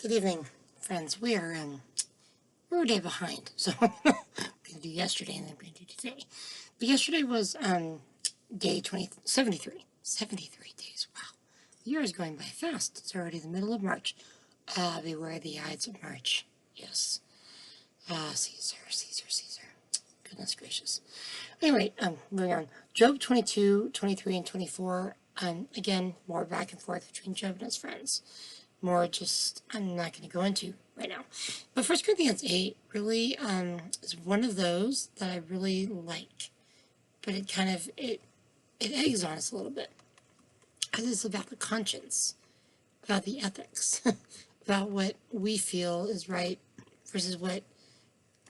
Good evening, friends. We're a day behind, so we're gonna do yesterday and then we're gonna do today. But yesterday was day 73. 73 days. Wow, the year is going by fast. It's already the middle of March. Beware the Ides of March. Yes. Caesar, Caesar, Caesar. Goodness gracious. Anyway, moving on. Job 22, 23, and 24. Again, more back and forth between Job and his friends. More just, I'm not going to go into right now. But First Corinthians 8 really is one of those that I really like. But it kind of, it eggs on us a little bit. Because it's about the conscience, about the ethics, about what we feel is right versus what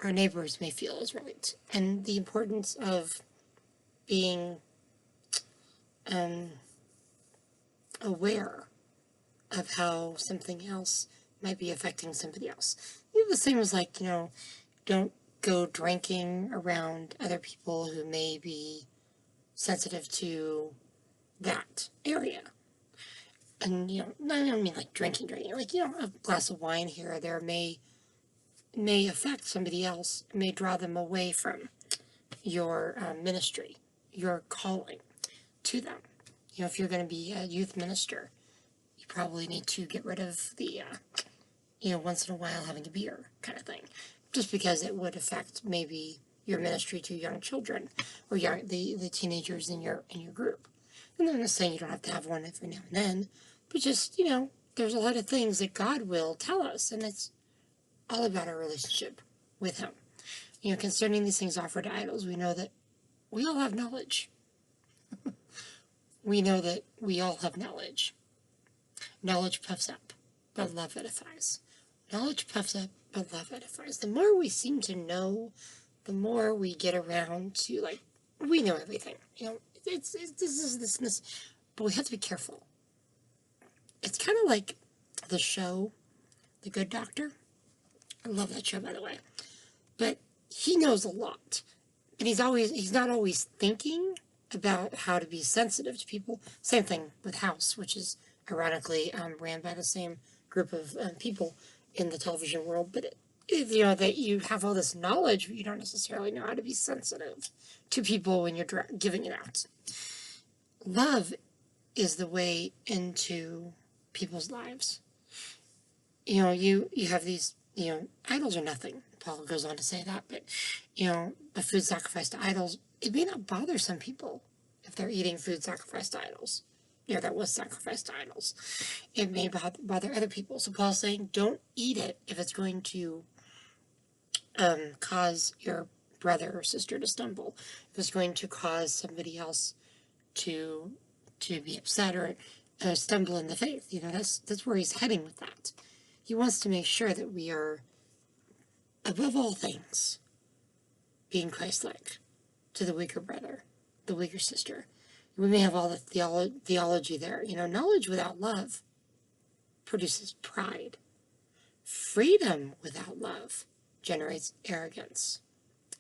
our neighbors may feel is right. And the importance of being aware of how something else might be affecting somebody else. The same as like, don't go drinking around other people who may be sensitive to that area. And, I don't mean like drinking, like, a glass of wine here or there may affect somebody else, may draw them away from your ministry, your calling to them. If you're going to be a youth minister, you probably need to get rid of the, once in a while having a beer kind of thing, just because it would affect maybe your ministry to young children or the teenagers in your group. And I'm not saying you don't have to have one every now and then, but just, there's a lot of things that God will tell us, and it's all about our relationship with Him. Concerning these things offered to idols, we know that we all have knowledge. We know that we all have knowledge. Knowledge puffs up, but love edifies. Knowledge puffs up, but love edifies. The more we seem to know, the more we get around to, like, we know everything. It's this, but we have to be careful. It's kind of like the show, The Good Doctor. I love that show, by the way. But he knows a lot. But he's not always thinking about how to be sensitive to people. Same thing with House, which is ironically ran by the same group of people in the television world. But that you have all this knowledge, but you don't necessarily know how to be sensitive to people when you're giving it out. Love is the way into people's lives. You have these, idols are nothing. Paul goes on to say that, but, the food sacrificed to idols, it may not bother some people if they're eating food sacrificed to idols. That was sacrificed to idols. It may bother other people. So Paul's saying, don't eat it if it's going to cause your brother or sister to stumble. If it's going to cause somebody else to be upset or stumble in the faith. That's where he's heading with that. He wants to make sure that we are, above all things, being Christ-like to the weaker brother, the weaker sister. We may have all the theology there. Knowledge without love produces pride. Freedom without love generates arrogance.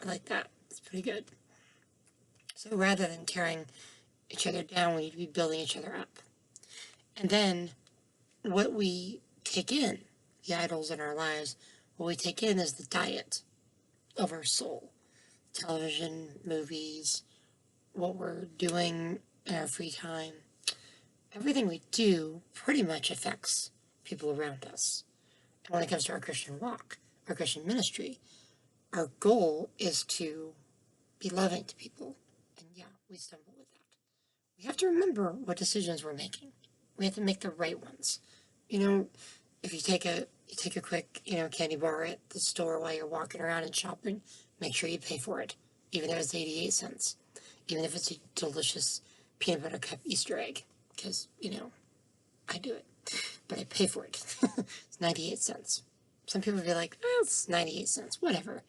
I like that. It's pretty good. So rather than tearing each other down, we need to be building each other up. And then what we take in, the idols in our lives, what we take in is the diet of our soul. Television, movies, what we're doing in our free time. Everything we do pretty much affects people around us. And when it comes to our Christian walk, our Christian ministry, our goal is to be loving to people. And yeah, we stumble with that. We have to remember what decisions we're making. We have to make the right ones. If you take a quick, candy bar at the store while you're walking around and shopping, make sure you pay for it, even if it's 88 cents. Even if it's a delicious peanut butter cup Easter egg, because, I do it, but I pay for it. It's 98 cents. Some people will be like, it's 98 cents, whatever.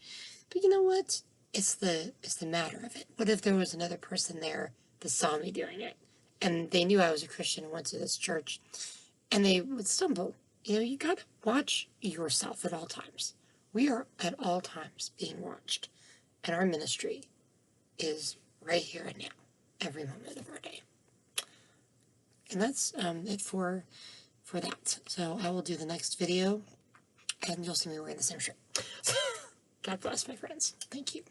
But you know what? It's the matter of it. What if there was another person there that saw me doing it, and they knew I was a Christian and went to this church, and they would stumble? You gotta watch yourself at all times. We are at all times being watched, and our ministry is right here and now, every moment of our day. And that's it for for that. So I will do the next video, and you'll see me wearing the same shirt. God bless, my friends. Thank you.